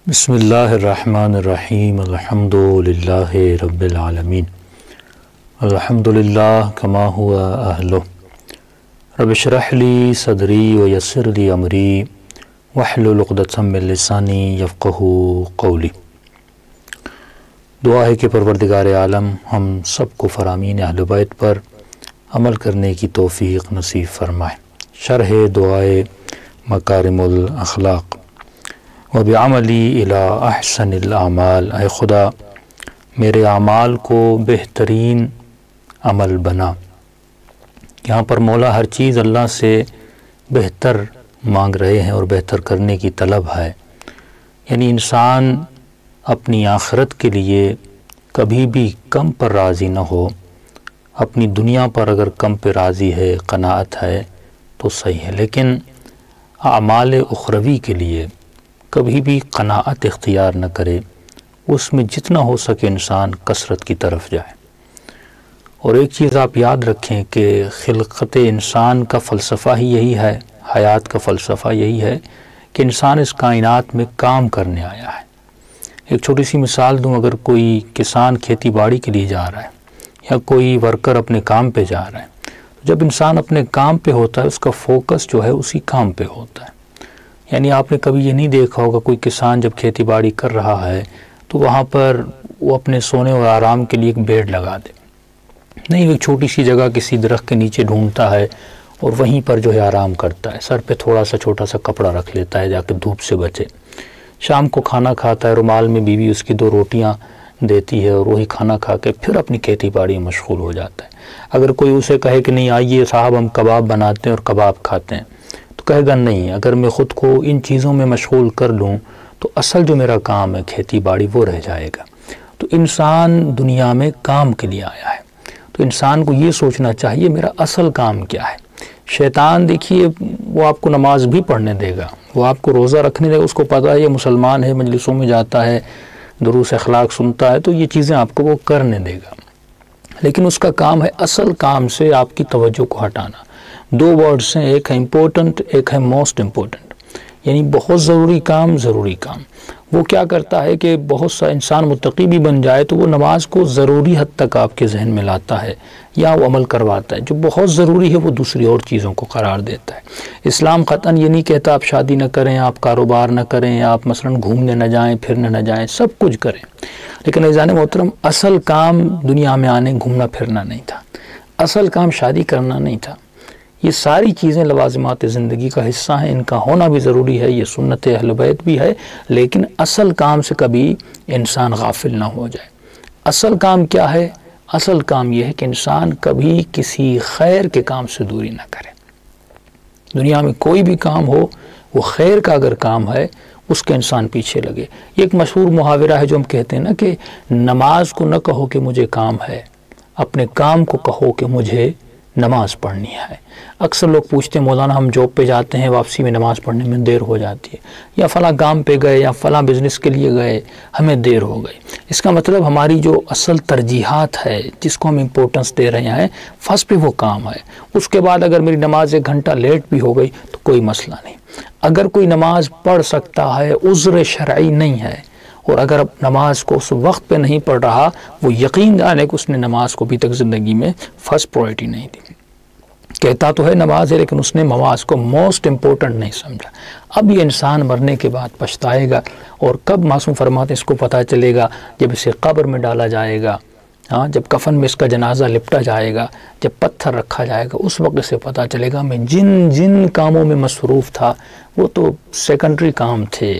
بسم اللہ الرحمن الرحیم الحمد للہ رب العالمین الحمد للہ کما ہوا اہلہ رب اشرح لی صدری ویسر لی امری واحلل عقدۃ من لسانی یفقہوا قولی۔ دعا ہے کہ پروردگار عالم ہم سب کو فرامین اہل بیت پر عمل کرنے کی توفیق نصیب فرمائے۔ شرح دعائے مکارم الاخلاق۔ وبعملی الی احسن الاعمال، اے خدا میرے اعمال کو بہترین عمل بنا۔ یہاں پر مولا ہر چیز اللہ سے بہتر مانگ رہے ہیں اور بہتر کرنے کی طلب ہے، یعنی انسان اپنی آخرت کے لیے کبھی بھی کم پر راضی نہ ہو۔ اپنی دنیا پر اگر کم پہ راضی ہے، قناعت ہے تو صحیح ہے، لیکن اعمال اخروی کے لیے کبھی بھی قناعت اختیار نہ کرے، اس میں جتنا ہو سکے انسان کثرت کی طرف جائے۔ اور ایک چیز آپ یاد رکھیں کہ خلقت انسان کا فلسفہ ہی یہی ہے، حیات کا فلسفہ یہی ہے کہ انسان اس کائنات میں کام کرنے آیا ہے۔ ایک چھوٹی سی مثال دوں، اگر کوئی کسان کھیتی باڑی کے لیے جا رہا ہے یا کوئی ورکر اپنے کام پہ جا رہا ہے، جب انسان اپنے کام پہ ہوتا ہے اس کا فوکس جو ہے اسی کام پہ ہوتا ہے۔ یعنی آپ نے کبھی یہ نہیں دیکھا ہوگا کوئی کسان جب کھیتی باڑی کر رہا ہے تو وہاں پر وہ اپنے سونے اور آرام کے لیے ایک بیڈ لگا دے، نہیں، ایک چھوٹی سی جگہ کسی درخت کے نیچے ڈھونڈتا ہے اور وہیں پر جو ہے آرام کرتا ہے، سر پہ تھوڑا سا چھوٹا سا کپڑا رکھ لیتا ہے جا کے دھوپ سے بچے۔ شام کو کھانا کھاتا ہے، رومال میں بیوی اس کی 2 روٹیاں دیتی ہے اور وہی کھانا کھا کے پھر اپنی کھیتی باڑی میں مشغول ہو جاتا ہے۔ اگر کوئی اسے کہے کہ نہیں آئیے صاحب ہم کباب بناتے ہیں اور کباب کھاتے ہیں، تو کہے گا نہیں، اگر میں خود کو ان چیزوں میں مشغول کر لوں تو اصل جو میرا کام ہے کھیتی باڑی وہ رہ جائے گا۔ تو انسان دنیا میں کام کے لیے آیا ہے، تو انسان کو یہ سوچنا چاہیے میرا اصل کام کیا ہے۔ شیطان دیکھیے وہ آپ کو نماز بھی پڑھنے دے گا، وہ آپ کو روزہ رکھنے دے گا، اس کو پتہ ہے یہ مسلمان ہے، مجلسوں میں جاتا ہے، دروس اخلاق سنتا ہے، تو یہ چیزیں آپ کو وہ کرنے دے گا، لیکن اس کا کام ہے اصل کام سے آپ کی توجہ کو ہٹانا۔ 2 ورڈز ہیں، ایک ہے امپورٹنٹ، ایک ہے موسٹ امپورٹنٹ، یعنی بہت ضروری کام، ضروری کام۔ وہ کیا کرتا ہے کہ بہت سا انسان متقی بھی بن جائے تو وہ نماز کو ضروری حد تک آپ کے ذہن میں لاتا ہے یا وہ عمل کرواتا ہے، جو بہت ضروری ہے وہ دوسری اور چیزوں کو قرار دیتا ہے۔ اسلام قطعاً یہ نہیں کہتا آپ شادی نہ کریں، آپ کاروبار نہ کریں، آپ مثلاً گھومنے نہ جائیں، پھرنے نہ جائیں، سب کچھ کریں، لیکن عزیزان محترم اصل کام دنیا میں آنے گھومنا پھرنا نہیں تھا، اصل کام شادی کرنا نہیں تھا۔ یہ ساری چیزیں لوازمات زندگی کا حصہ ہیں، ان کا ہونا بھی ضروری ہے، یہ سنت اہل بیت بھی ہے، لیکن اصل کام سے کبھی انسان غافل نہ ہو جائے۔ اصل کام کیا ہے؟ اصل کام یہ ہے کہ انسان کبھی کسی خیر کے کام سے دوری نہ کرے۔ دنیا میں کوئی بھی کام ہو، وہ خیر کا اگر کام ہے اس کے انسان پیچھے لگے۔ یہ ایک مشہور محاورہ ہے جو ہم کہتے ہیں نا کہ نماز کو نہ کہو کہ مجھے کام ہے، اپنے کام کو کہو کہ مجھے نماز پڑھنی ہے۔ اکثر لوگ پوچھتے ہیں مولانا ہم جاب پہ جاتے ہیں، واپسی میں نماز پڑھنے میں دیر ہو جاتی ہے، یا فلاں کام پہ گئے یا فلاں بزنس کے لیے گئے ہمیں دیر ہو گئی۔ اس کا مطلب ہماری جو اصل ترجیحات ہے جس کو ہم امپورٹنس دے رہے ہیں فرسٹ پہ وہ کام ہے، اس کے بعد اگر میری نماز 1 گھنٹہ لیٹ بھی ہو گئی تو کوئی مسئلہ نہیں۔ اگر کوئی نماز پڑھ سکتا ہے، عذر شرعی نہیں ہے، اور اگر نماز کو اس وقت پہ نہیں پڑھ رہا، وہ یقین جانے کہ اس نے نماز کو ابھی تک زندگی میں فرسٹ پرائرٹی نہیں دی۔ کہتا تو ہے نماز ہے لیکن اس نے نماز کو موسٹ امپورٹنٹ نہیں سمجھا۔ اب یہ انسان مرنے کے بعد پچھتائے گا، اور کب معصوم فرماتے اس کو پتہ چلے گا؟ جب اسے قبر میں ڈالا جائے گا، جب کفن میں اس کا جنازہ لپٹا جائے گا، جب پتھر رکھا جائے گا، اس وقت اسے پتہ چلے گا میں جن جن کاموں میں مصروف تھا وہ تو سیکنڈری کام تھے،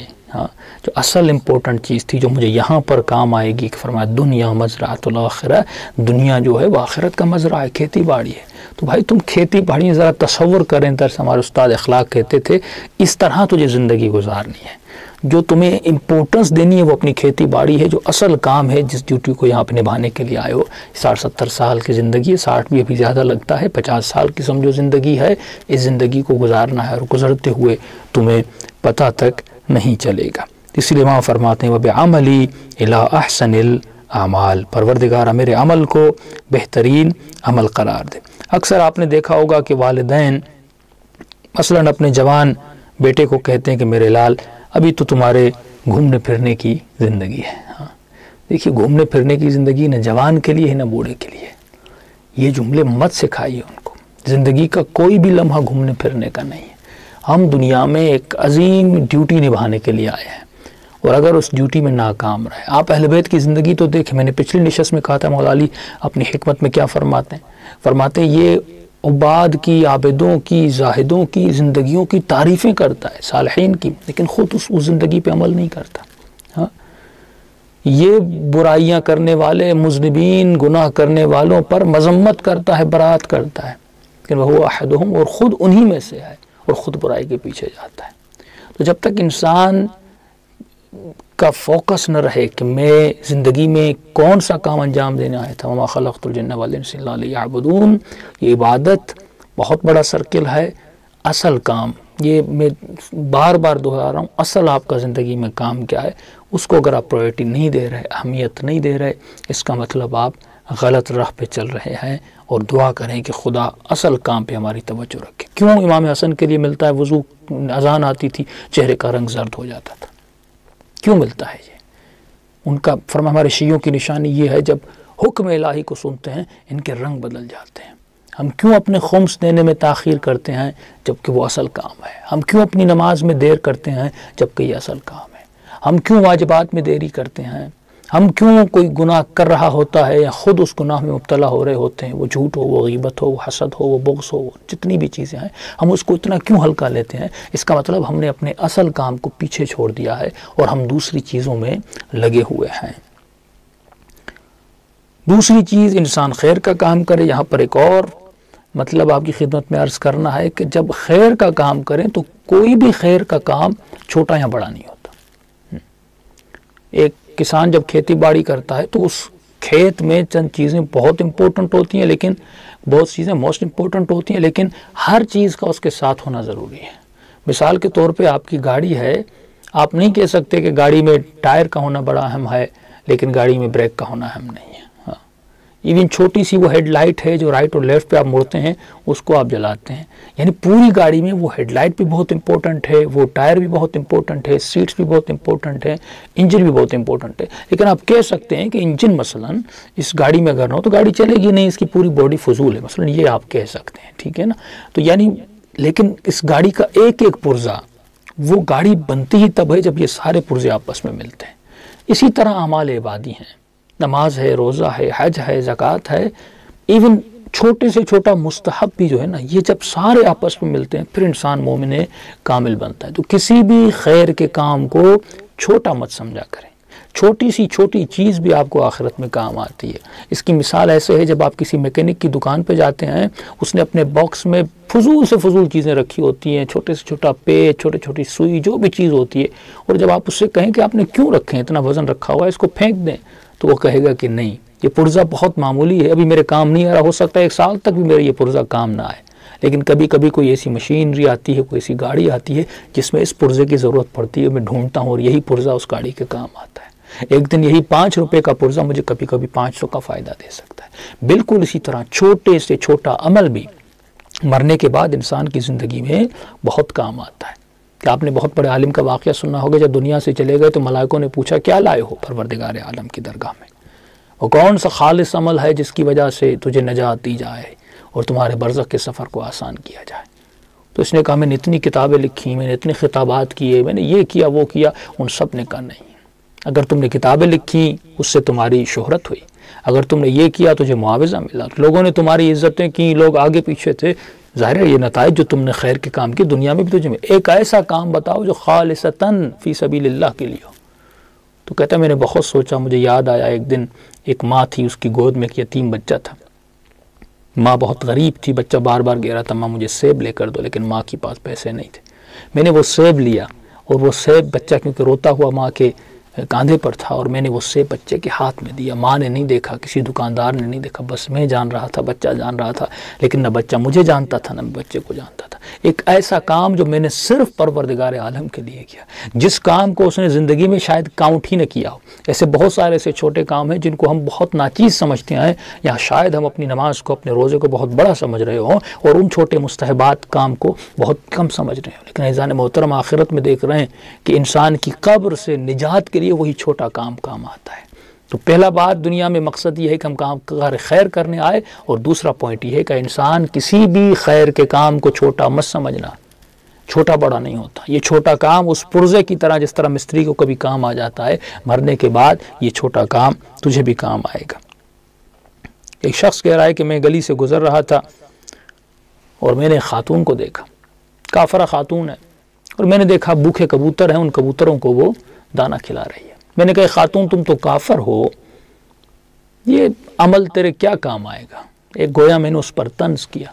جو اصل امپورٹنٹ چیز تھی جو مجھے یہاں پر کام آئے گی، کہ فرمایا دنیا مزرعۃ الاخرہ، دنیا جو ہے وہ آخرت کا مزرعہ ہے، کھیتی باڑی ہے۔ تو بھائی تم کھیتی باڑی ذرا تصور کریں، درس ہمارے استاد اخلاق کہتے تھے اس طرح تجھے زندگی گزارنی ہے، جو تمہیں امپورٹنس دینی ہے وہ اپنی کھیتی باڑی ہے، جو اصل کام ہے جس ڈیوٹی کو یہاں پہ نبھانے کے لیے آئے ہو۔ 60-70 سال کی زندگی ہے، 60 بھی ابھی زیادہ لگتا ہے، 50 سال کی سمجھو زندگی ہے، اس زندگی کو گزارنا ہے، اور گزرتے ہوئے تمہیں پتہ تک نہیں چلے گا۔ اس لیے وہاں فرماتے ہیں وَبِعَمَلِي إِلَىٰ أَحْسَنِ الْأَعْمَالِ، پروردگارہ میرے عمل کو بہترین عمل قرار دے۔ اکثر آپ نے دیکھا ہوگا کہ والدین مثلاً اپنے جوان بیٹے کو کہتے ہیں کہ میرے لال ابھی تو تمہارے گھومنے پھرنے کی زندگی ہے. ہاں دیکھیے گھومنے پھرنے کی زندگی نہ جوان کے لیے ہے نہ بوڑھے کے لیے. یہ جملے مت سکھائیے ان کو. زندگی کا کوئی بھی لمحہ گھومنے پھرنے کا نہیں ہے. ہم دنیا میں ایک عظیم ڈیوٹی نبھانے کے لیے آئے ہیں اور اگر اس ڈیوٹی میں ناکام رہے. آپ اہل بیت کی زندگی تو دیکھیں. میں نے پچھلی نشست میں کہا تھا مولا علی اپنی حکمت میں کیا فرماتے ہیں یہ عباد کی، عابدوں کی، زاہدوں کی زندگیوں کی تعریفیں کرتا ہے، صالحین کی، لیکن خود اس زندگی پہ عمل نہیں کرتا. ہاں یہ برائیاں کرنے والے مذنبین، گناہ کرنے والوں پر مذمت کرتا ہے، برات کرتا ہے، لیکن وہ احدہم، اور خود انہی میں سے ہے اور خود برائی کے پیچھے جاتا ہے. تو جب تک انسان کا فوکس نہ رہے کہ میں زندگی میں کون سا کام انجام دینا آیا تھا، وما خلقت الجن والانس الا لیعبدون، یہ عبادت بہت بڑا سرکل ہے. اصل کام یہ میں بار بار دہرا رہا ہوں، اصل آپ کا زندگی میں کام کیا ہے اس کو اگر آپ پرائیورٹی نہیں دے رہے، اہمیت نہیں دے رہے، اس کا مطلب آپ غلط راہ پہ چل رہے ہیں. اور دعا کریں کہ خدا اصل کام پہ ہماری توجہ رکھے. کیوں امام حسن کے لیے ملتا ہے وضو، اذان آتی تھی چہرے کا رنگ زرد ہو جاتا تھا؟ کیوں ملتا ہے یہ؟ ان کا فرما ہمارے شیعوں کی نشانی یہ ہے، جب حکم الہی کو سنتے ہیں ان کے رنگ بدل جاتے ہیں. ہم کیوں اپنے خمس دینے میں تاخیر کرتے ہیں جبکہ وہ اصل کام ہے؟ ہم کیوں اپنی نماز میں دیر کرتے ہیں جبکہ یہ اصل کام ہے؟ ہم کیوں واجبات میں دیری کرتے ہیں؟ ہم کیوں کوئی گناہ کر رہا ہوتا ہے یا خود اس گناہ میں مبتلا ہو رہے ہوتے ہیں، وہ جھوٹ ہو، وہ غیبت ہو، وہ حسد ہو، وہ بغض ہو، جتنی بھی چیزیں ہیں، ہم اس کو اتنا کیوں ہلکا لیتے ہیں؟ اس کا مطلب ہم نے اپنے اصل کام کو پیچھے چھوڑ دیا ہے اور ہم دوسری چیزوں میں لگے ہوئے ہیں. دوسری چیز، انسان خیر کا کام کرے. یہاں پر ایک اور مطلب آپ کی خدمت میں عرض کرنا ہے کہ جب خیر کا کام کریں تو کوئی بھی خیر کا کام چھوٹا یا بڑا نہیں ہوتا. ایک کسان جب کھیتی باڑی کرتا ہے تو اس کھیت میں چند چیزیں بہت امپورٹنٹ ہوتی ہیں، لیکن بہت چیزیں موسٹ امپورٹنٹ ہوتی ہیں، لیکن ہر چیز کا اس کے ساتھ ہونا ضروری ہے. مثال کے طور پہ آپ کی گاڑی ہے، آپ نہیں کہہ سکتے کہ گاڑی میں ٹائر کا ہونا بڑا اہم ہے لیکن گاڑی میں بریک کا ہونا اہم نہیں ہے. ایون چھوٹی سی وہ ہیڈ لائٹ ہے جو رائٹ اور لیفٹ پہ آپ مڑتے ہیں اس کو آپ جلاتے ہیں، یعنی پوری گاڑی میں وہ ہیڈ لائٹ بھی بہت امپورٹنٹ ہے، وہ ٹائر بھی بہت امپورٹنٹ ہے، سیٹس بھی بہت امپورٹنٹ ہے، انجن بھی بہت امپورٹنٹ ہے. لیکن آپ کہہ سکتے ہیں کہ انجن مثلا اس گاڑی میں اگر نہ ہو تو گاڑی چلے گی نہیں، اس کی پوری باڈی فضول ہے، مثلا یہ آپ کہہ سکتے ہیں، ٹھیک ہے نا. تو یعنی لیکن اس گاڑی کا ایک ایک پرزہ، وہ گاڑی بنتی ہی تب ہے جب یہ سارے پرزے آپس میں ملتے ہیں. اسی طرح اعمال عبادی ہیں، نماز ہے، روزہ ہے، حج ہے، زکوٰۃ ہے، ایون چھوٹے سے چھوٹا مستحب بھی جو ہے نا، یہ جب سارے آپس میں ملتے ہیں پھر انسان مومن کامل بنتا ہے. تو کسی بھی خیر کے کام کو چھوٹا مت سمجھا کریں. چھوٹی سی چھوٹی چیز بھی آپ کو آخرت میں کام آتی ہے. اس کی مثال ایسے ہے، جب آپ کسی میکینک کی دکان پہ جاتے ہیں، اس نے اپنے باکس میں فضول سے فضول چیزیں رکھی ہوتی ہیں، چھوٹے سے چھوٹا پیچ، چھوٹی چھوٹی سوئی، جو بھی چیز ہوتی ہے، اور جب آپ اس سے کہیں کہ آپ نے کیوں رکھے ہیں، اتنا وزن رکھا ہوا ہے، اس کو پھینک دیں، تو وہ کہے گا کہ نہیں، یہ پرزہ بہت معمولی ہے، ابھی میرے کام نہیں آ رہا، ہو سکتا ہے 1 سال تک بھی میرا یہ پرزہ کام نہ آئے. لیکن کبھی کبھی کوئی ایسی مشینری آتی ہے، کوئی ایسی گاڑی آتی ہے جس میں اس پرزے کی ضرورت پڑتی ہے، میں ڈھونڈتا ہوں اور یہی پرزہ اس گاڑی کے کام آتا ہے. ایک دن یہی 5 روپے کا پرزہ مجھے کبھی کبھی 500 کا فائدہ دے سکتا ہے. بالکل اسی طرح چھوٹے سے چھوٹا عمل بھی مرنے کے بعد انسان کی زندگی میں بہت کام آتا ہے. کہ آپ نے بہت بڑے عالم کا واقعہ سنا ہوگا، جب دنیا سے چلے گئے تو ملائکوں نے پوچھا کیا لائے ہو پروردگار عالم کی درگاہ میں؟ وہ کون سا خالص عمل ہے جس کی وجہ سے تجھے نجات دی جائے اور تمہارے برزخ کے سفر کو آسان کیا جائے؟ تو اس نے کہا میں نے اتنی کتابیں لکھی، میں نے اتنے خطابات کیے، میں نے یہ کیا وہ کیا. ان سب نے کہا نہیں، اگر تم نے کتابیں لکھی اس سے تمہاری شہرت ہوئی، اگر تم نے یہ کیا تجھے معاوضہ ملا، لوگوں نے تمہاری عزتیں کی، لوگ آگے پیچھے تھے، ظاہر ہے یہ نتائج جو تم نے خیر کے کام کی دنیا میں بھی تجھے میں. ایک ایسا کام بتاؤ جو خالصتاً فی سبیل اللہ کے لیے ہو. تو کہتا ہے میں نے بہت سوچا، مجھے یاد آیا ایک دن ایک ماں تھی، اس کی گود میں ایک یتیم بچہ تھا. ماں بہت غریب تھی، بچہ بار بار کہہ رہا تھا ماں مجھے سیب لے کر دو، لیکن ماں کے پاس پیسے نہیں تھے. میں نے وہ سیب لیا اور وہ سیب، بچہ کیونکہ روتا ہوا ماں کے کاندھے پر تھا اور میں نے وہ سیب بچے کے ہاتھ میں دیا. ماں نے نہیں دیکھا, کسی دکاندار نے نہیں دیکھا, بس میں جان رہا تھا, بچہ جان رہا تھا, لیکن نہ بچہ مجھے جانتا تھا نہ میں بچے کو جانتا تھا. ایک ایسا کام جو میں نے صرف پروردگار عالم کے لیے کیا, جس کام کو اس نے زندگی میں شاید کاؤنٹ ہی نہ کیا ہو. ایسے بہت سارے ایسے چھوٹے کام ہیں جن کو ہم بہت ناچیز سمجھتے ہیں, یا شاید ہم اپنی نماز کو, اپنے روزے کو بہت بڑا سمجھ رہے ہوں اور ان چھوٹے مستحبات کام کو بہت کم سمجھ رہے ہوں. لیکن عزیزان محترم, آخرت میں دیکھ رہے ہیں کہ انسان کی قبر سے نجات کے لیے وہی چھوٹا کام آتا ہے. تو پہلا بات دنیا میں مقصد یہ ہے کہ ہم کام خیر کرنے آئے, اور دوسرا پوائنٹ یہ ہے کہ انسان کسی بھی خیر کے کام کو چھوٹا مت سمجھنا. چھوٹا بڑا نہیں ہوتا. یہ چھوٹا کام اس پرزے کی طرح, جس طرح مستری کو کبھی کام آ جاتا ہے, مرنے کے بعد یہ چھوٹا کام تجھے بھی کام آئے گا. ایک شخص کہہ رہا ہے کہ میں گلی سے گزر رہا تھا اور میں نے ایک خاتون کو دیکھا, کافرہ خاتون ہے, اور میں نے دیکھا بھوکے کبوتر ہیں, ان کبوتروں کو وہ دانہ کھلا رہی ہے. میں نے کہا خاتون تم تو کافر ہو, یہ عمل تیرے کیا کام آئے گا؟ ایک گویا میں نے اس پر طنز کیا.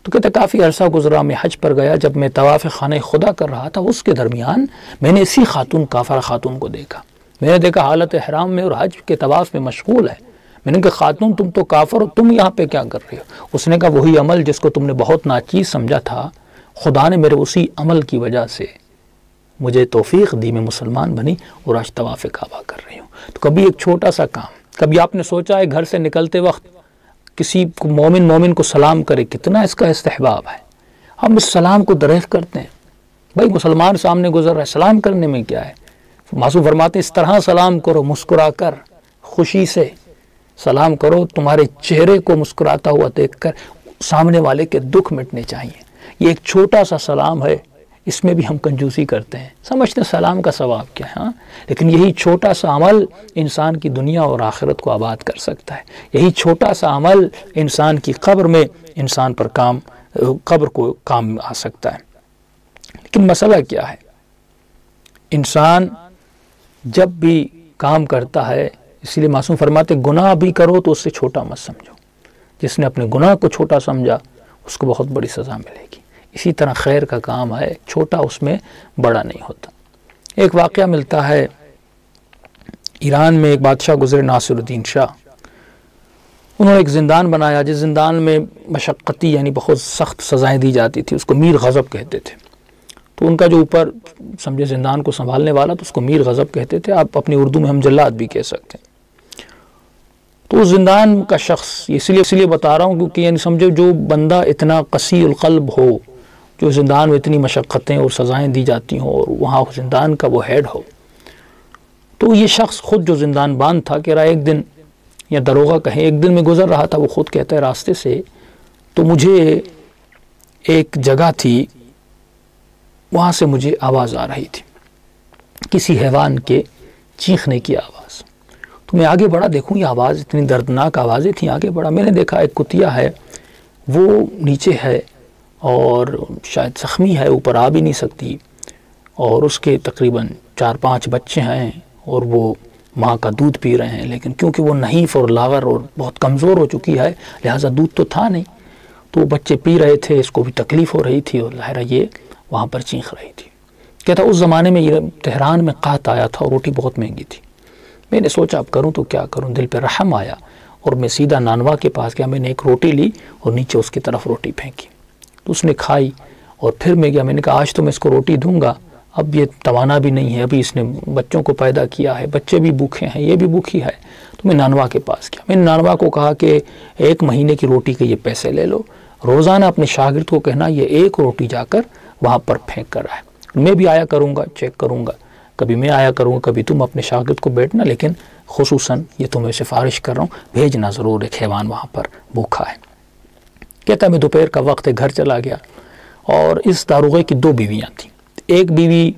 تو کہتا کافی عرصہ گزرا, میں حج پر گیا, جب میں طواف خانہ خدا کر رہا تھا اس کے درمیان میں نے اسی خاتون, کافرہ خاتون کو دیکھا. میں نے دیکھا حالت احرام میں اور حج کے طواف میں مشغول ہے. میں نے کہا خاتون تم تو کافر ہو, تم یہاں پہ کیا کر رہے ہو؟ اس نے کہا وہی عمل جس کو تم نے بہت ناچیز سمجھا تھا, خدا نے میرے اسی عمل کی وجہ سے مجھے توفیق دی, میں مسلمان بنی اور آج طواف کعبہ کر رہی ہوں. تو کبھی ایک چھوٹا سا کام, کبھی آپ نے سوچا ہے گھر سے نکلتے وقت کسی کو مومن کو سلام کرے, کتنا اس کا استحباب ہے. ہم اس سلام کو دریافت کرتے ہیں, بھائی مسلمان سامنے گزر رہا ہے, سلام کرنے میں کیا ہے؟ معصوم فرماتے ہیں اس طرح سلام کرو, مسکرا کر, خوشی سے سلام کرو, تمہارے چہرے کو مسکراتا ہوا دیکھ کر سامنے والے کے دکھ مٹنے چاہیے. یہ ایک چھوٹا سا سلام ہے, اس میں بھی ہم کنجوسی کرتے ہیں, سمجھتے ہیں سلام کا ثواب کیا ہے. لیکن یہی چھوٹا سا عمل انسان کی دنیا اور آخرت کو آباد کر سکتا ہے. یہی چھوٹا سا عمل انسان کی قبر میں انسان پر قبر کو کام آ سکتا ہے. لیکن مسئلہ کیا ہے؟ انسان جب بھی کام کرتا ہے, اس لیے معصوم فرماتے گناہ بھی کرو تو اس سے چھوٹا مت سمجھو. جس نے اپنے گناہ کو چھوٹا سمجھا اس کو بہت بڑی سزا ملے گی. اسی طرح خیر کا کام ہے, چھوٹا اس میں بڑا نہیں ہوتا. ایک واقعہ ملتا ہے, ایران میں ایک بادشاہ گزرے, ناصر الدین شاہ. انہوں نے ایک زندان بنایا جس زندان میں مشقتی یعنی بہت سخت سزائیں دی جاتی تھی. اس کو میر غضب کہتے تھے. تو ان کا جو اوپر سمجھے زندان کو سنبھالنے والا تو اس کو میر غضب کہتے تھے. آپ اپنی اردو میں ہم جلاد بھی کہہ سکتے ہیں. تو زندان کا شخص, اس لیے بتا رہا ہوں کیونکہ یعنی سمجھو جو بندہ اتنا قسی القلب ہو, جو زندان میں اتنی مشقتیں اور سزائیں دی جاتی ہوں, اور وہاں زندان کا وہ ہیڈ ہو, تو یہ شخص خود جو زندان باندھ تھا کہہ رہا ایک دن, یا دروغہ کہیں, ایک دن میں گزر رہا تھا, وہ خود کہتا ہے راستے سے, تو مجھے ایک جگہ تھی, وہاں سے مجھے آواز آ رہی تھی, کسی حیوان کے چیخنے کی آواز. تو میں آگے بڑھا, دیکھوں یہ آواز, اتنی دردناک آوازیں تھیں. آگے بڑھا, میں نے دیکھا ایک کتیا ہے, وہ نیچے ہے اور شاید زخمی ہے, اوپر آ بھی نہیں سکتی, اور اس کے تقریباً 4-5 بچے ہیں, اور وہ ماں کا دودھ پی رہے ہیں. لیکن کیونکہ وہ نحیف اور لاغر اور بہت کمزور ہو چکی ہے, لہٰذا دودھ تو تھا نہیں, تو وہ بچے پی رہے تھے, اس کو بھی تکلیف ہو رہی تھی, اور ظاہر یہ وہاں پر چیخ رہی تھی. کہتا اس زمانے میں یہ تہران میں قحط آیا تھا اور روٹی بہت مہنگی تھی. میں نے سوچا اب کروں تو کیا کروں, دل پہ رحم آیا, اور میں سیدھا نانوا کے پاس گیا. میں نے ایک روٹی لی اور نیچے اس کی طرف روٹی پھینکی. تو اس نے کھائی, اور پھر میں گیا, میں نے کہا آج تو میں اس کو روٹی دوں گا, اب یہ توانا بھی نہیں ہے, ابھی اس نے بچوں کو پیدا کیا ہے, بچے بھی بھوکے ہیں, یہ بھی بھوکی ہے. تو میں نانوا کے پاس گیا. میں نے نانوا کو کہا کہ 1 مہینے کی روٹی کے یہ پیسے لے لو, روزانہ اپنے شاگرد کو کہنا یہ 1 روٹی جا کر وہاں پر پھینک کر آئے. میں بھی آیا کروں گا, چیک کروں گا, کبھی میں آیا کروں گا, کبھی تم اپنے شاگرد کو بیٹھنا, لیکن خصوصاً یہ تمہیں سفارش کر رہا ہوں, بھیجنا ضرور, ایک حیوان وہاں پر بھوکا ہے. کہتا میں دوپہر کا وقت ہے, گھر چلا گیا, اور اس داروغے کی 2 بیویاں تھیں. ایک بیوی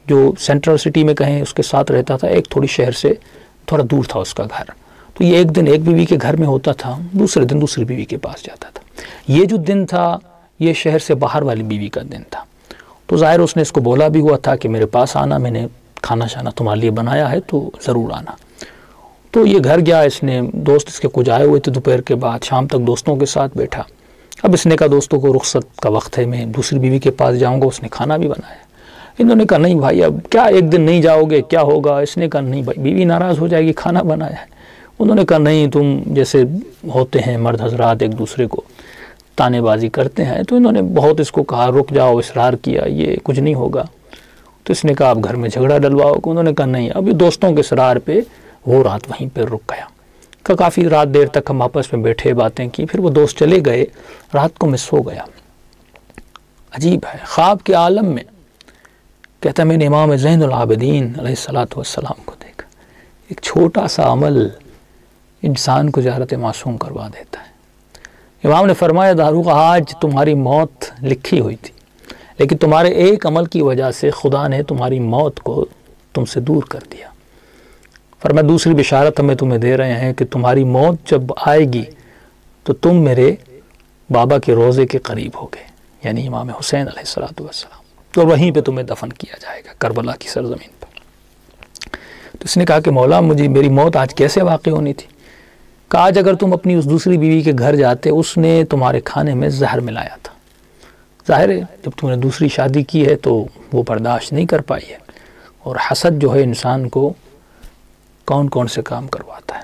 جو سینٹرل سٹی میں کہیں اس کے ساتھ رہتا تھا, ایک تھوڑی شہر سے تھوڑا دور تھا اس کا گھر. تو یہ ایک دن ایک بیوی کے گھر میں ہوتا تھا, دوسرے دن دوسری بیوی کے پاس جاتا تھا. یہ جو دن تھا یہ شہر سے باہر والی بیوی کا دن تھا. تو ظاہر اس نے اس کو بولا بھی ہوا تھا کہ میرے پاس آنا, میں نے کھانا شانا تمہارے لیے بنایا ہے تو ضرور آنا. تو یہ گھر گیا, اس نے دوست اس کے کچھ آئے ہوئے تھے دوپہر کے بعد, شام تک دوستوں کے ساتھ بیٹھا. اب اس نے کہا دوستوں کو رخصت کا وقت ہے, میں دوسری بیوی کے پاس جاؤں گا, اس نے کھانا بھی بنایا. انہوں نے کہا نہیں بھائی اب کیا ایک دن نہیں جاؤ گے کیا ہوگا؟ اس نے کہا نہیں بھائی بیوی ناراض ہو جائے گی، کھانا بنایا ہے۔ انہوں نے کہا نہیں، تم جیسے ہوتے ہیں مرد حضرات ایک دوسرے کو تانے بازی کرتے ہیں، تو انہوں نے بہت اس کو کہا رک جاؤ، اصرار کیا، یہ کچھ نہیں ہوگا۔ تو اس نے کہا آپ گھر میں جھگڑا ڈلواؤ۔ انہوں نے کہا نہیں، ابھی دوستوں کے اصرار پہ وہ رات وہیں پہ رک گیا۔ کہ کافی رات دیر تک ہم آپس میں بیٹھے باتیں کی، پھر وہ دوست چلے گئے، رات کو میں سو گیا۔ عجیب ہے، خواب کے عالم میں کہتا ہے میں نے امام زین العابدین علیہ السلام کو دیکھا۔ ایک چھوٹا سا عمل انسان کو زیارت معصوم کروا دیتا ہے۔ امام نے فرمایا داروغ آج تمہاری موت لکھی ہوئی تھی، لیکن تمہارے ایک عمل کی وجہ سے خدا نے تمہاری موت کو تم سے دور کر دیا۔ فرمایا دوسری بشارت ہمیں تمہیں دے رہے ہیں کہ تمہاری موت جب آئے گی تو تم میرے بابا کے روضے کے قریب ہوگے، یعنی امام حسین علیہ السلام، تو وہیں پہ تمہیں دفن کیا جائے گا کربلا کی سرزمین پر۔ تو اس نے کہا کہ مولا مجھے میری موت آج کیسے واقع ہونی تھی؟ کہ آج اگر تم اپنی اس دوسری بیوی کے گھر جاتے، اس نے تمہارے کھانے میں زہر ملایا تھا۔ ظاہر ہے جب تم نے دوسری شادی کی ہے تو وہ برداشت نہیں کر پائی ہے، اور حسد جو ہے انسان کو کون کون سے کام کرواتا ہے۔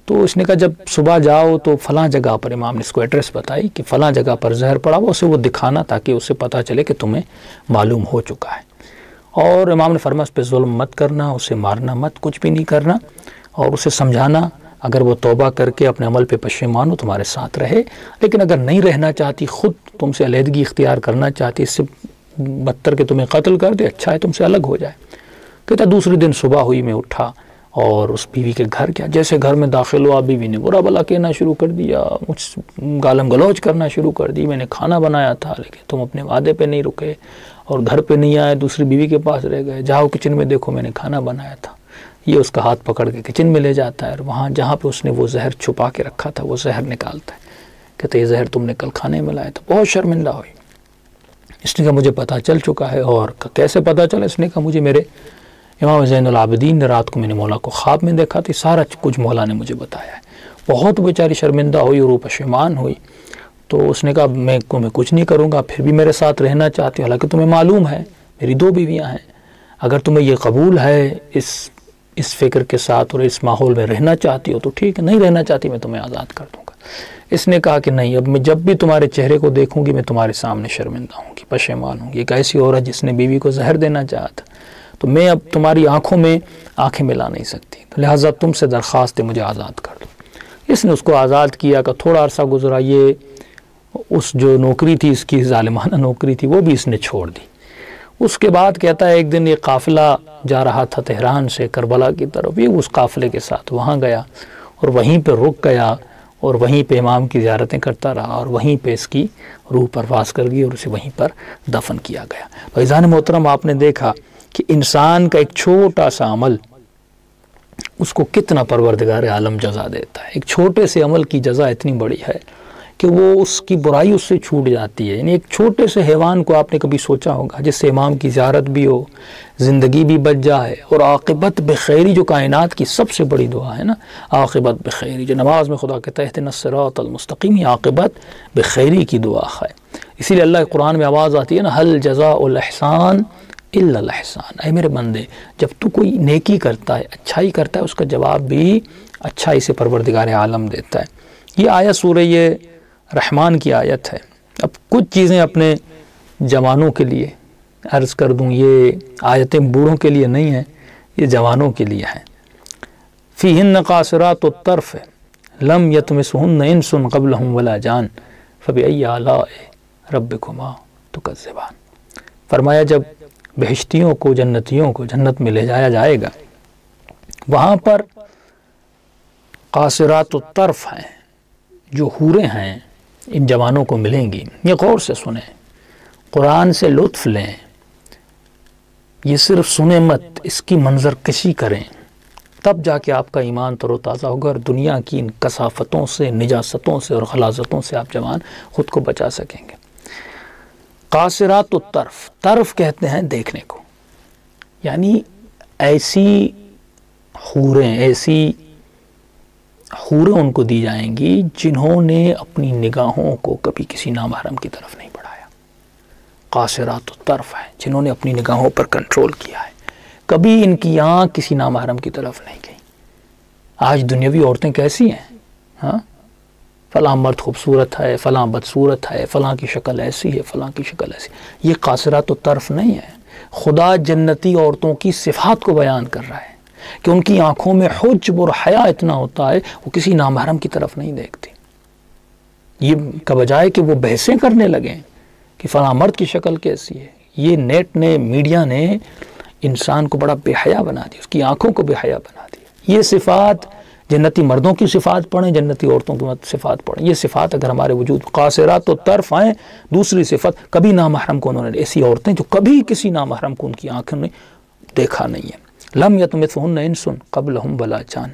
تو اس نے کہا جب صبح جاؤ تو فلاں جگہ پر، امام نے اس کو ایڈریس بتائی کہ فلاں جگہ پر زہر پڑا ہوا، اسے وہ دکھانا تاکہ اسے پتہ چلے کہ تمہیں معلوم ہو چکا ہے۔ اور امام نے فرمایا اس پہ ظلم مت کرنا، اسے مارنا مت، کچھ بھی نہیں کرنا، اور اسے سمجھانا اگر وہ توبہ کر کے اپنے عمل پہ پشیمان ہو تمہارے ساتھ رہے، لیکن اگر نہیں رہنا چاہتی، خود تم سے علیحدگی اختیار کرنا چاہتی، اس سے بدتر کہ تمہیں قتل کر دے، اچھا ہے تم سے الگ ہو جائے۔ کہتا دوسرے دن صبح ہوئی میں اٹھا اور اس بیوی کے گھر گیا، جیسے گھر میں داخل ہوا بیوی نے برا بلا کہنا شروع کر دیا، مجھ گالم گلوچ کرنا شروع کر دی، میں نے کھانا بنایا تھا لیکن تم اپنے وعدے پہ نہیں رکے اور گھر پہ نہیں آئے، دوسری بیوی کے پاس رہ گئے، جاؤ کچن میں دیکھو میں نے کھانا بنایا تھا۔ یہ اس کا ہاتھ پکڑ کے کچن میں لے جاتا ہے، اور وہاں جہاں پہ اس نے وہ زہر چھپا کے رکھا تھا وہ زہر نکالتا ہے، کہتے یہ زہر تم نے کل کھانے میں لایا تھا۔ بہت شرمندہ ہوئی، اس نے کہا مجھے پتہ چل چکا ہے۔ اور کیسے پتہ چلا؟ اس نے کہا مجھے میرے امام زین العابدین نے رات کو میں نے مولا کو خواب میں دیکھا تھی، سارا کچھ مولا نے مجھے بتایا ہے۔ بہت بیچاری شرمندہ ہوئی اور وہ پشیمان ہوئی۔ تو اس نے کہا میں کچھ نہیں کروں گا، پھر بھی میرے ساتھ رہنا چاہتی ہوں، حالانکہ تمہیں معلوم ہے میری 2 بیویاں ہیں، اگر تمہیں یہ قبول ہے اس فکر کے ساتھ اور اس ماحول میں رہنا چاہتی ہو تو ٹھیک ہے، نہیں رہنا چاہتی میں تمہیں آزاد کر دوں گا۔ اس نے کہا کہ نہیں، اب میں جب بھی تمہارے چہرے کو دیکھوں گی میں تمہارے سامنے شرمندہ ہوں گی، پشیمان ہوں گی۔ ایک ایسی عورت جس نے بیوی کو زہر دینا چاہا تھا، تو میں اب تمہاری آنکھوں میں آنکھیں ملا نہیں سکتی، تو لہٰذا تم سے درخواست ہے مجھے آزاد کر دو۔ اس نے اس کو آزاد کیا کہ تھوڑا عرصہ گزرا، یہ اس جو نوکری تھی اس کی ظالمانہ نوکری تھی وہ بھی اس نے چھوڑ دی۔ اس کے بعد کہتا ہے ایک دن یہ قافلہ جا رہا تھا تہران سے کربلا کی طرف، یہ اس قافلے کے ساتھ وہاں گیا اور وہیں پہ رک گیا اور وہیں پہ امام کی زیارتیں کرتا رہا، اور وہیں پہ اس کی روح پرواز کر گئی اور اسے وہیں پر دفن کیا گیا۔ فیضان محترم آپ نے دیکھا کہ انسان کا ایک چھوٹا سا عمل اس کو کتنا پروردگار عالم جزا دیتا ہے۔ ایک چھوٹے سے عمل کی جزا اتنی بڑی ہے کہ وہ اس کی برائی اس سے چھوٹ جاتی ہے۔ یعنی ایک چھوٹے سے حیوان کو آپ نے کبھی سوچا ہوگا جس سے امام کی زیارت بھی ہو، زندگی بھی بچ جائے اور عاقبت بخیری، جو کائنات کی سب سے بڑی دعا ہے نا، عاقبت بخیری، جو نماز میں خدا کہتا ہے اہدنا الصراط المستقیم، یہ عاقبت بخیری کی دعا ہے۔ اسی لیے اللہ کے قرآن میں آواز آتی ہے نا، هل جزاء الاحسان الا الاحسان، اے میرے بندے جب تو کوئی نیکی کرتا ہے، اچھائی کرتا ہے، اس کا جواب بھی اچھائی سے پروردگار عالم دیتا ہے۔ یہ آیت سورہ رحمان کی آیت ہے۔ اب کچھ چیزیں اپنے جوانوں کے لیے عرض کر دوں، یہ آیتیں بوڑھوں کے لیے نہیں ہیں، یہ جوانوں کے لیے ہیں۔ فیہن قاصرات الطرف لم یطمثہن انس قبلہم ولا جان فبأی آلاء ربکما تکذبان۔ فرمایا جب بہشتیوں کو، جنتیوں کو جنت میں لے جایا جائے گا، وہاں پر قاصرات الطرف ہیں، جو حوریں ہیں ان جوانوں کو ملیں گی۔ یہ غور سے سنیں، قرآن سے لطف لیں، یہ صرف سنیں مت، اس کی منظر کشی کریں، تب جا کے آپ کا ایمان تر و تازہ ہوگا اور دنیا کی ان کثافتوں سے، نجاستوں سے اور غلاظتوں سے آپ جوان خود کو بچا سکیں گے۔ قاصرات الطرف، طرف کہتے ہیں دیکھنے کو، یعنی ایسی حوریں ان کو دی جائیں گی جنہوں نے اپنی نگاہوں کو کبھی کسی نامحرم کی طرف نہیں بڑھایا۔ قاصرات الطرف ہیں، جنہوں نے اپنی نگاہوں پر کنٹرول کیا ہے، کبھی ان کی آنکھ کسی نامحرم کی طرف نہیں گئی۔ آج دنیاوی عورتیں کیسی ہیں؟ ہاں، فلاں مرد خوبصورت ہے، فلاں بدصورت ہے، فلاں کی شکل ایسی ہے، فلاں کی شکل ایسی، یہ قاصرات الطرف نہیں ہے۔ خدا جنتی عورتوں کی صفات کو بیان کر رہا ہے کہ ان کی آنکھوں میں حجب اور حیا اتنا ہوتا ہے وہ کسی نامحرم کی طرف نہیں دیکھتی۔ یہ کا بجائے کہ وہ بحثیں کرنے لگیں کہ فلاں مرد کی شکل کیسی ہے، یہ نیٹ نے، میڈیا نے انسان کو بڑا بے حیا بنا دیا، اس کی آنکھوں کو بے حیا بنا دیا۔ یہ صفات جنتی مردوں کی صفات پڑھیں، جنتی عورتوں کی صفات پڑھیں، یہ صفات اگر ہمارے وجود قاصرات و طرف آئیں، دوسری صفت کبھی نامحرم کو انہوں نے، ایسی عورتیں جو کبھی کسی نامحرم کو ان کی آنکھوں نے دیکھا نہیں ہے، لم یطمثہن انس قبلہم ولا جان۔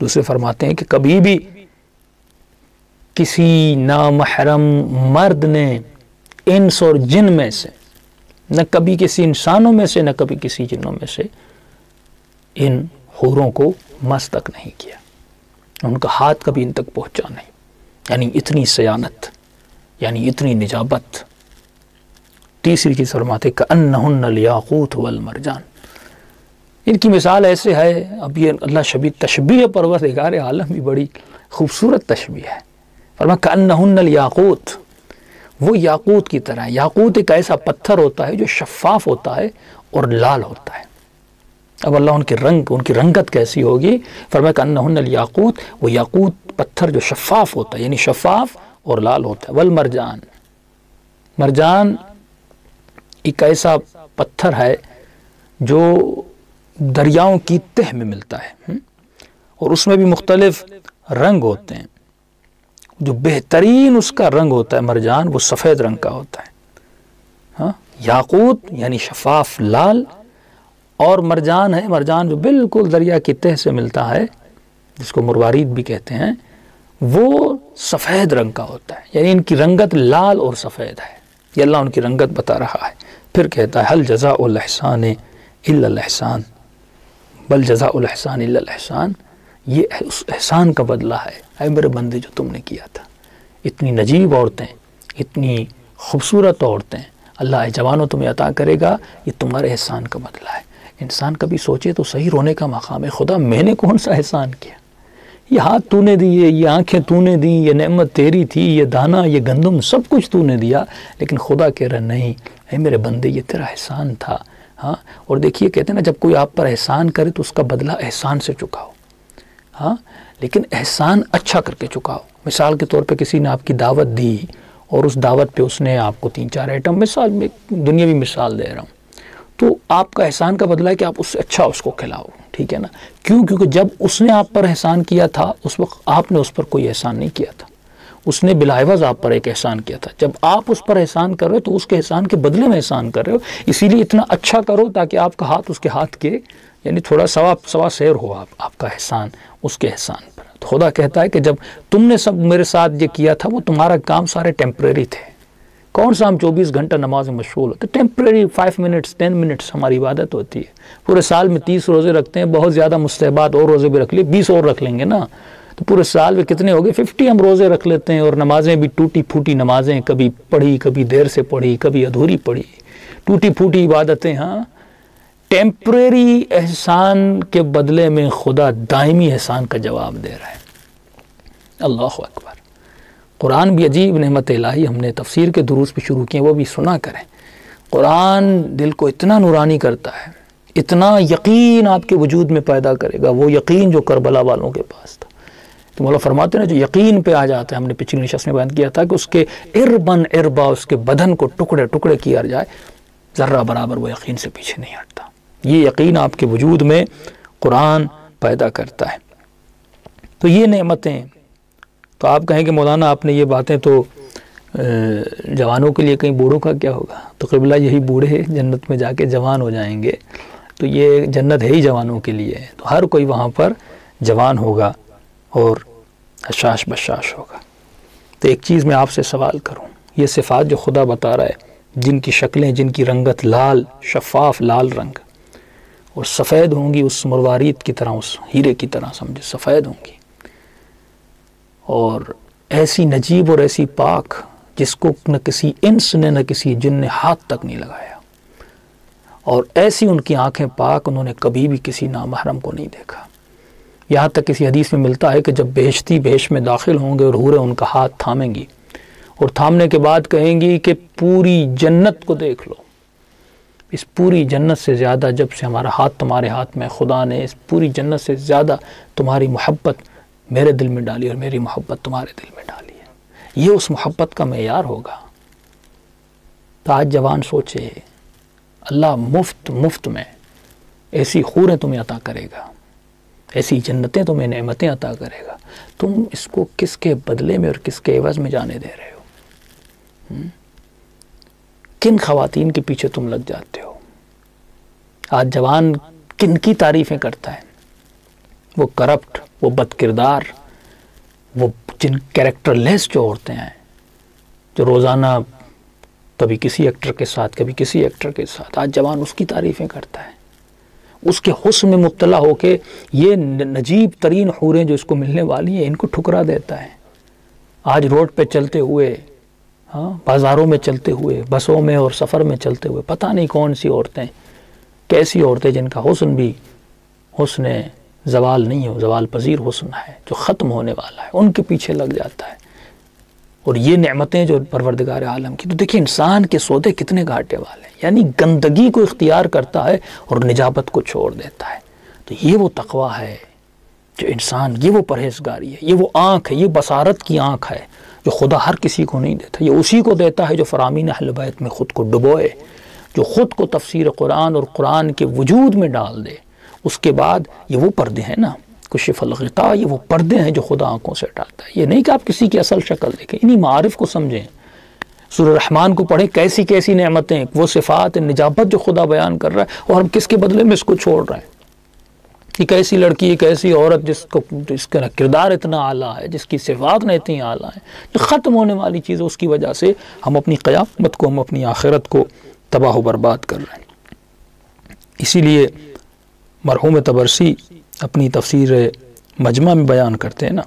دوسرے فرماتے ہیں کہ کبھی بھی کسی نامحرم مرد نے انس اور جن میں سے، نہ کبھی کسی انسانوں میں سے، نہ کبھی کسی جنوں میں سے ان حوروں کو مس تک نہیں کیا، ان کا ہاتھ کبھی ان تک پہنچا نہیں۔ یعنی اتنی سیانت، یعنی اتنی نجابت۔ تیسری چیز فرماتے کأنہن الیاقوت والمرجان، ان کی مثال ایسے ہے، اب یہ اللہ شبیہ تشبیہ پروردگار عالم بھی بڑی خوبصورت تشبیہ ہے۔ فرمایا کأنہن الیاقوت، وہ یاقوت کی طرح ہے۔ یاقوت ایک ایسا پتھر ہوتا ہے جو شفاف ہوتا ہے اور لال ہوتا ہے۔ اب اللہ ان کی رنگت کیسی ہوگی؟ فرمایا کأنہن الیاقوت، وہ یاقوت پتھر جو شفاف ہوتا ہے، یعنی شفاف اور لال ہوتا ہے۔ والمرجان، مرجان ایک ایسا پتھر ہے جو دریاؤں کی تہ میں ملتا ہے، اور اس میں بھی مختلف رنگ ہوتے ہیں۔ جو بہترین اس کا رنگ ہوتا ہے مرجان، وہ سفید رنگ کا ہوتا ہے۔ ہاں، یاقوت یعنی شفاف لال، اور مرجان ہے، مرجان جو بالکل دریا کی تہ سے ملتا ہے، جس کو مروارید بھی کہتے ہیں، وہ سفید رنگ کا ہوتا ہے۔ یعنی ان کی رنگت لال اور سفید ہے، یہ اللہ ان کی رنگت بتا رہا ہے۔ پھر کہتا ہے هل جزاء الاحسان الا الاحسان، بل جزاء الاحسان الا الاحسان، یہ اس احسان کا بدلہ ہے اے میرے بندے جو تم نے کیا تھا۔ اتنی نجیب عورتیں، اتنی خوبصورت عورتیں اللہ جوانوں تمہیں عطا کرے گا، یہ تمہارے احسان کا بدلہ ہے۔ انسان کبھی سوچے تو صحیح، رونے کا مقام ہے، خدا میں نے کون سا احسان کیا؟ یہ ہاتھ تو نے دیے، یہ آنکھیں تو نے دی، یہ نعمت تیری تھی، یہ دانا، یہ گندم، سب کچھ تو نے دیا، لیکن خدا کہہ رہا نہیں اے میرے بندے یہ تیرا احسان تھا۔ ہاں، اور دیکھیے کہتے ہیں نا، جب کوئی آپ پر احسان کرے تو اس کا بدلہ احسان سے چکاؤ۔ ہاں، لیکن احسان اچھا کر کے چکاؤ۔ مثال کے طور پہ کسی نے آپ کی دعوت دی اور اس دعوت پہ اس نے آپ کو 3-4 آئٹم، مثال میں دنیاوی مثال دے رہا ہوں، تو آپ کا احسان کا بدلہ ہے کہ آپ اس سے اچھا اس کو کھلاؤ، ٹھیک ہے نا؟ کیوں؟ کیونکہ جب اس نے آپ پر احسان کیا تھا اس وقت آپ نے اس پر کوئی احسان نہیں کیا تھا، اس نے بلاعوض آپ پر ایک احسان کیا تھا۔ جب آپ اس پر احسان کر رہے ہو تو اس کے احسان کے بدلے میں احسان کر رہے ہو، اسی لیے اتنا اچھا کرو تاکہ آپ کا ہاتھ اس کے ہاتھ کے، یعنی تھوڑا سوا سیر ہو آپ کا احسان اس کے احسان پر۔ تو خدا کہتا ہے کہ جب تم نے سب میرے ساتھ یہ کیا تھا، وہ تمہارا کام سارے ٹیمپریری تھے۔ کون سا ہم 24 گھنٹہ نماز میں مشغول ہوتے؟ ٹیمپریری 5 منٹس 10 منٹس ہماری عبادت ہوتی ہے۔ پورے سال میں 30 روزے رکھتے ہیں، بہت زیادہ مستحبات اور روزے بھی رکھ لیے، 20 اور رکھ لیں گے نا، تو پورے سال میں کتنے ہو گئے؟ 50 ہم روزے رکھ لیتے ہیں، اور نمازیں بھی ٹوٹی پھوٹی نمازیں، کبھی پڑھی، کبھی دیر سے پڑھی، کبھی ادھوری پڑھی، ٹوٹی پھوٹی عبادتیں۔ ہاں، ٹیمپریری احسان کے بدلے میں خدا دائمی احسان کا جواب دے رہا ہے۔ اللہ اکبر۔ قرآن بھی عجیب نعمت الہی، ہم نے تفسیر کے دروس بھی شروع کیے، وہ بھی سنا کریں۔ قرآن دل کو اتنا نورانی کرتا ہے، اتنا یقین آپ کے وجود میں پیدا کرے گا، وہ یقین جو کربلا والوں کے پاس تھا۔ تو مولا فرماتے ہیں جو یقین پہ آ جاتا ہے، ہم نے پچھلی نشست میں بیان کیا تھا کہ اس کے اربن اربا، اس کے بدن کو ٹکڑے ٹکڑے کیا جائے، ذرہ برابر وہ یقین سے پیچھے نہیں ہٹتا۔ یہ یقین آپ کے وجود میں قرآن پیدا کرتا ہے۔ تو یہ نعمتیں، تو آپ کہیں کہ مولانا آپ نے یہ باتیں تو جوانوں کے لیے، کہیں بوڑھوں کا کیا ہوگا؟ تو قبلہ یہی بوڑھے جنت میں جا کے جوان ہو جائیں گے، تو یہ جنت ہے ہی جوانوں کے لیے، تو ہر کوئی وہاں پر جوان ہوگا اور حشاش بشاش ہوگا۔ تو ایک چیز میں آپ سے سوال کروں، یہ صفات جو خدا بتا رہا ہے، جن کی شکلیں، جن کی رنگت لال، شفاف لال رنگ، اور سفید ہوں گی اس مروارید کی طرح، اس ہیرے کی طرح سمجھے سفید ہوں گی، اور ایسی نجیب اور ایسی پاک جس کو نہ کسی انس نے نہ کسی جن نے ہاتھ تک نہیں لگایا، اور ایسی ان کی آنکھیں پاک، انہوں نے کبھی بھی کسی نامحرم کو نہیں دیکھا۔ یہاں تک کسی حدیث میں ملتا ہے کہ جب بہشتی بہشت میں داخل ہوں گے اور حوریں ان کا ہاتھ تھامیں گی، اور تھامنے کے بعد کہیں گی کہ پوری جنت کو دیکھ لو، اس پوری جنت سے زیادہ جب سے ہمارا ہاتھ تمہارے ہاتھ میں، خدا نے اس پوری جنت سے زیادہ تمہاری محبت میرے دل میں ڈالی اور میری محبت تمہارے دل میں ڈالی ہے۔ یہ اس محبت کا معیار ہوگا۔ تو آج جوان سوچے، اللہ مفت میں ایسی حوریں تمہیں عطا کرے گا، ایسی جنتیں تمہیں نعمتیں عطا کرے گا، تم اس کو کس کے بدلے میں اور کس کے عوض میں جانے دے رہے ہو؟ کن خواتین کے پیچھے تم لگ جاتے ہو؟ آج جوان کن کی تعریفیں کرتا ہے؟ وہ کرپٹ، وہ بد کردار، وہ جن کیریکٹر لیس جو عورتیں ہیں، جو روزانہ کبھی کسی ایکٹر کے ساتھ کبھی کسی ایکٹر کے ساتھ، آج جوان اس کی تعریفیں کرتا ہے، اس کے حسن میں مبتلا ہو کے یہ نجیب ترین حوریں جو اس کو ملنے والی ہیں ان کو ٹھکرا دیتا ہے۔ آج روڈ پہ چلتے ہوئے، بازاروں میں چلتے ہوئے، بسوں میں اور سفر میں چلتے ہوئے، پتہ نہیں کون سی عورتیں، کیسی عورتیں جن کا حسن بھی حسن زوال نہیں ہو، زوال پذیر حسن ہے جو ختم ہونے والا ہے، ان کے پیچھے لگ جاتا ہے۔ اور یہ نعمتیں جو پروردگار عالم کی، تو دیکھیں انسان کے سودے کتنے گھاٹے والے ہیں، یعنی گندگی کو اختیار کرتا ہے اور نجابت کو چھوڑ دیتا ہے۔ تو یہ وہ تقوی ہے جو انسان، یہ وہ پرہیزگاری ہے، یہ وہ آنکھ ہے، یہ بصارت کی آنکھ ہے جو خدا ہر کسی کو نہیں دیتا۔ یہ اسی کو دیتا ہے جو فرامین اہل بیت میں خود کو ڈبوئے، جو خود کو تفسیر قرآن اور قرآن کے وجود میں ڈال دے۔ اس کے بعد یہ وہ پردے ہیں نا، کشف الغطاء، یہ وہ پردے ہیں جو خدا آنکھوں سے ہٹاتا ہے۔ یہ نہیں کہ آپ کسی کی اصل شکل دیکھیں، انہی معارف کو سمجھیں، سورہ رحمان کو پڑھیں، کیسی کیسی نعمتیں، وہ صفات نجابت جو خدا بیان کر رہا ہے، اور ہم کس کے بدلے میں اس کو چھوڑ رہے ہیں۔ ایک ایسی لڑکی، ایک ایسی عورت جس کا کردار اتنا اعلیٰ ہے، جس کی صفات نے اتنی اعلیٰ ہیں، جو ختم ہونے والی چیز ہے، اس کی وجہ سے ہم اپنی قیامت کو، ہم اپنی آخرت کو تباہ و برباد کر رہے ہیں۔ اسی لیے مرحوم طبرسی اپنی تفسیر مجمع میں بیان کرتے ہیں نا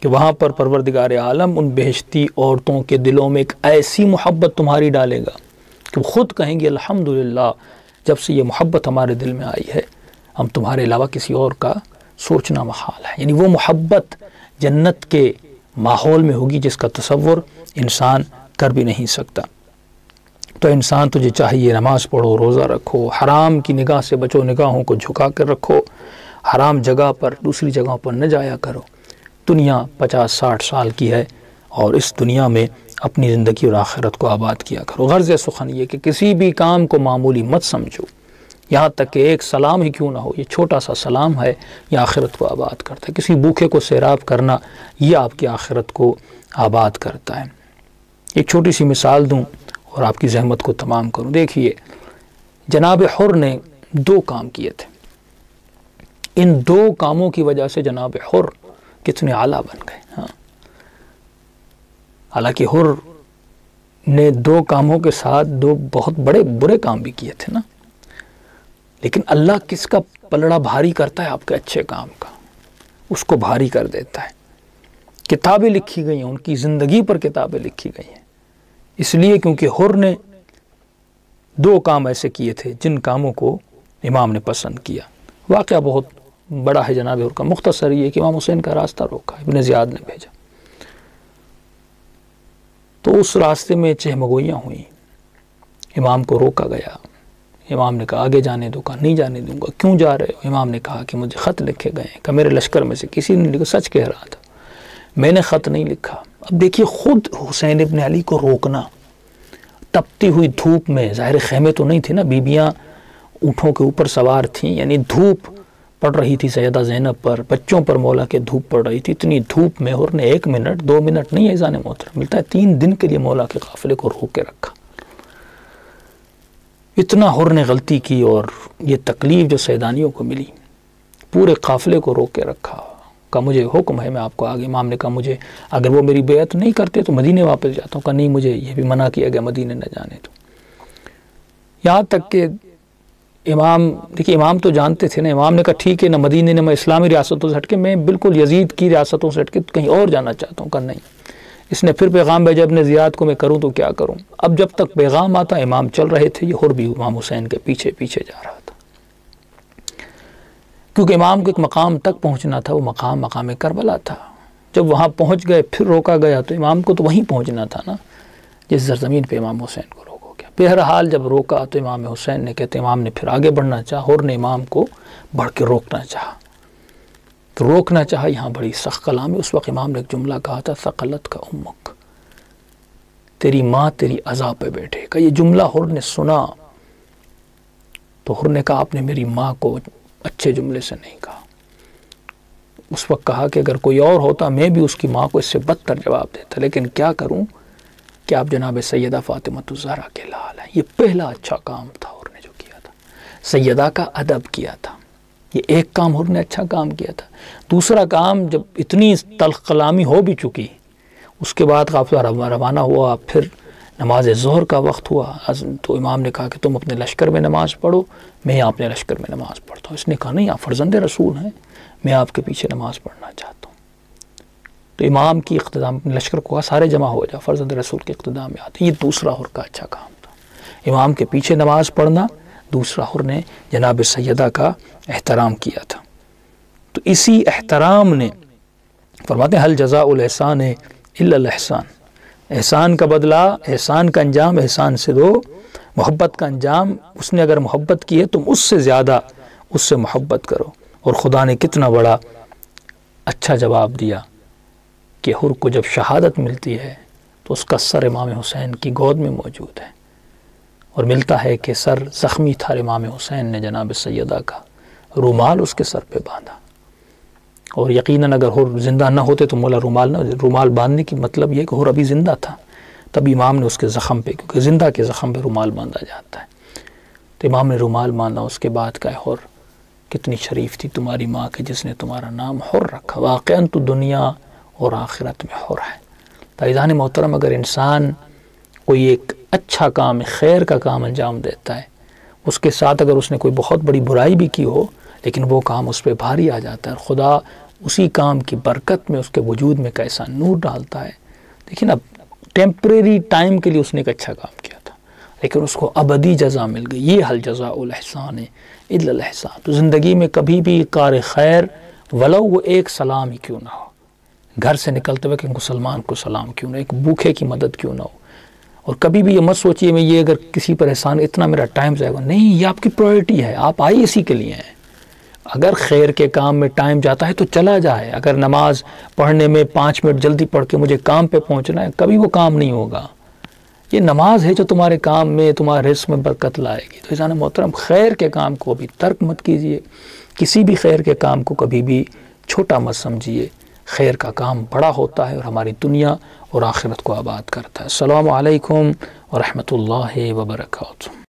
کہ وہاں پر پروردگار عالم ان بہشتی عورتوں کے دلوں میں ایک ایسی محبت تمہاری ڈالے گا کہ وہ خود کہیں گے الحمدللہ، جب سے یہ محبت ہمارے دل میں آئی ہے ہم تمہارے علاوہ کسی اور کا سوچنا محال ہے۔ یعنی وہ محبت جنت کے ماحول میں ہوگی جس کا تصور انسان کر بھی نہیں سکتا۔ تو انسان تجھے چاہیے نماز پڑھو، روزہ رکھو، حرام کی نگاہ سے بچو، نگاہوں کو جھکا کر رکھو، حرام جگہ پر دوسری جگہوں پر نہ جایا کرو۔ دنیا 50-60 سال کی ہے اور اس دنیا میں اپنی زندگی اور آخرت کو آباد کیا کرو۔ غرض سخن یہ کہ کسی بھی کام کو معمولی مت سمجھو، یہاں تک کہ ایک سلام ہی کیوں نہ ہو، یہ چھوٹا سا سلام ہے، یہ آخرت کو آباد کرتا ہے۔ کسی بھوکے کو سیراب کرنا، یہ آپ کی آخرت کو آباد کرتا ہے۔ ایک چھوٹی سی مثال دوں اور آپ کی زحمت کو تمام کروں۔ دیکھیے جناب حر نے 2 کام کیے تھے، ان 2 کاموں کی وجہ سے جناب حر کتنے اعلیٰ بن گئے۔ حالانکہ حر نے 2 کاموں کے ساتھ 2 بہت بڑے برے کام بھی کیے تھے نا، لیکن اللہ کس کا پلڑا بھاری کرتا ہے؟ آپ کے اچھے کام کا، اس کو بھاری کر دیتا ہے۔ کتابیں لکھی گئی ہیں، ان کی زندگی پر کتابیں لکھی گئی ہیں، اس لیے کیونکہ حر نے 2 کام ایسے کیے تھے جن کاموں کو امام نے پسند کیا۔ واقعہ بہت بڑا ہے جناب حر کا، مختصر یہ کہ امام حسین کا راستہ روکا، ابن زیاد نے بھیجا، تو اس راستے میں چہمگوئیاں ہوئیں، امام کو روکا گیا، امام نے کہا آگے جانے دو، کہا نہیں جانے دوں گا، کیوں جا رہے ہو؟ امام نے کہا کہ مجھے خط لکھے گئے ہیں، کہ میرے لشکر میں سے کسی نے لکھا، سچ کہہ رہا تھا، میں نے خط نہیں لکھا۔ اب دیکھیے خود حسین ابن علی کو روکنا، تپتی ہوئی دھوپ میں، ظاہر خیمے تو نہیں تھے نا، بیبیاں اونٹوں کے اوپر سوار تھیں، یعنی دھوپ پڑ رہی تھی سیدہ زینب پر، بچوں پر مولا کے دھوپ پڑ رہی تھی، اتنی دھوپ میں حر نے 1 منٹ 2 منٹ نہیں، ایزان محترم ملتا ہے 3 دن کے لیے مولا کے قافلے کو روک کے رکھا۔ اتنا حر نے غلطی کی، اور یہ تکلیف جو سیدانیوں کو ملی، پورے قافلے کو روک کے رکھا، کہا مجھے حکم ہے میں آپ کو آگے۔ امام نے کہا مجھے اگر وہ میری بیعت نہیں کرتے تو مدینے واپس جاتا ہوں، کہا نہیں مجھے یہ بھی منع کیا گیا مدینے نہ جانے تو۔ یہاں تک کہ امام، دیکھیے امام تو جانتے تھے نا، امام نے کہا ٹھیک ہے، نہ مدینے نہ میں اسلامی ریاستوں سے ہٹ کے، میں بالکل یزید کی ریاستوں سے ہٹ کے کہیں اور جانا چاہتا ہوں، کہا نہیں۔ اس نے پھر پیغام بھیجا ابن زیاد کو، میں کروں تو کیا کروں؟ اب جب تک پیغام آتا امام چل رہے تھے، یہ حر بھی امام حسین کے پیچھے پیچھے جا رہا تھا، کیونکہ امام کو ایک مقام تک پہنچنا تھا، وہ مقام کربلا تھا۔ جب وہاں پہنچ گئے پھر روکا گیا تو امام کو تو وہیں پہنچنا تھا نا جس زمین پہ امام حسین کو روکا گیا۔ بہرحال جب روکا تو امام حسین نے کہتے امام نے پھر آگے بڑھنا چاہا، حر نے امام کو بڑھ کے روکنا چاہا، تو روکنا چاہا، یہاں بڑی سخت کلام ہے۔ اس وقت امام نے ایک جملہ کہا تھا، ثقلت کا امک، تیری ماں تیری عزا پہ بیٹھے گا۔ یہ جملہ حر نے سنا تو حر نے کہا آپ نے میری ماں کو اچھے جملے سے نہیں کہا۔ اس وقت کہا کہ اگر کوئی اور ہوتا میں بھی اس کی ماں کو اس سے بدتر جواب دیتا، لیکن کیا کروں کہ آپ جناب سیدہ فاطمۃ الزہرا کے لال ہیں۔ یہ پہلا اچھا کام تھا حر نے جو کیا تھا، سیدہ کا ادب کیا تھا۔ یہ ایک کام حر نے اچھا کام کیا تھا۔ دوسرا کام، جب اتنی تلخ کلامی ہو بھی چکی، اس کے بعد قافلہ روانہ ہوا، پھر نماز ظہر کا وقت ہوا تو امام نے کہا کہ تم اپنے لشکر میں نماز پڑھو، میں اپنے لشکر میں نماز پڑھتا ہوں۔ اس نے کہا نہیں، آپ فرزند رسول ہیں، میں آپ کے پیچھے نماز پڑھنا چاہتا ہوں۔ تو امام کی اقتداء لشکر کو کہا سارے جمع ہو جا، فرزند رسول کے اقتداء میں آتے۔ یہ دوسرا حر کا اچھا کام تھا، امام کے پیچھے نماز پڑھنا۔ دوسرا حر نے جناب سیدہ کا احترام کیا تھا۔ تو اسی احترام نے فرماتے ہیں حل جزاء الاحسان الا الاحسان، احسان کا بدلہ، احسان کا انجام احسان سے دو، محبت کا انجام، اس نے اگر محبت کی ہے تم اس سے زیادہ اس سے محبت کرو۔ اور خدا نے کتنا بڑا اچھا جواب دیا کہ حر کو جب شہادت ملتی ہے تو اس کا سر امام حسین کی گود میں موجود ہے، اور ملتا ہے کہ سر زخمی تھا، امام حسین نے جناب سیدہ کا رومال اس کے سر پہ باندھا، اور یقیناً اگر حر زندہ نہ ہوتے تو مولا رومال باندھنے کی مطلب یہ کہ حر ابھی زندہ تھا، تب امام نے اس کے زخم پہ، کیونکہ زندہ کے زخم پہ رومال باندھا جاتا ہے، تو امام نے رومال باندھا۔ اس کے بعد کہا حر کتنی شریف تھی تمہاری ماں کہ جس نے تمہارا نام حر رکھا، واقعاً تو دنیا اور آخرت میں حر ہے۔ عزیزان محترم، اگر انسان کوئی ایک اچھا کام، خیر کا کام انجام دیتا ہے، اس کے ساتھ اگر اس نے کوئی بہت بڑی برائی بھی کی ہو، لیکن وہ کام اس پہ بھاری آ جاتا ہے، اور خدا اسی کام کی برکت میں اس کے وجود میں کیسا نور ڈالتا ہے۔ لیکن اب ٹیمپریری ٹائم کے لیے اس نے ایک اچھا کام کیا تھا، لیکن اس کو ابدی جزا مل گئی۔ یہ حل جزاء الاحسان الا الاحسان۔ تو زندگی میں کبھی بھی کار خیر ولو وہ ایک سلام ہی کیوں نہ ہو، گھر سے نکلتے ہوئے کہ مسلمان کو سلام کیوں نہ، ایک بھوکے کی مدد کیوں نہ ہو، اور کبھی بھی یہ مت سوچئے میں یہ اگر کسی پر احسان اتنا میرا ٹائم جائے گا، نہیں، یہ آپ کی پرائرٹی ہے، آپ آئی اسی کے لیے ہیں۔ اگر خیر کے کام میں ٹائم جاتا ہے تو چلا جائے، اگر نماز پڑھنے میں 5 منٹ جلدی پڑھ کے مجھے کام پہ پہنچنا ہے، کبھی وہ کام نہیں ہوگا۔ یہ نماز ہے جو تمہارے کام میں، تمہارے رزق میں برکت لائے گی۔ تو عزیزان محترم، خیر کے کام کو بھی ترک مت کیجیے، کسی بھی خیر کے کام کو کبھی بھی چھوٹا مت سمجھیے۔ خیر کا کام بڑا ہوتا ہے اور ہماری دنیا اور آخرت کو آباد کرتا ہے۔ السلام علیکم ورحمۃ اللہ وبرکاتہ۔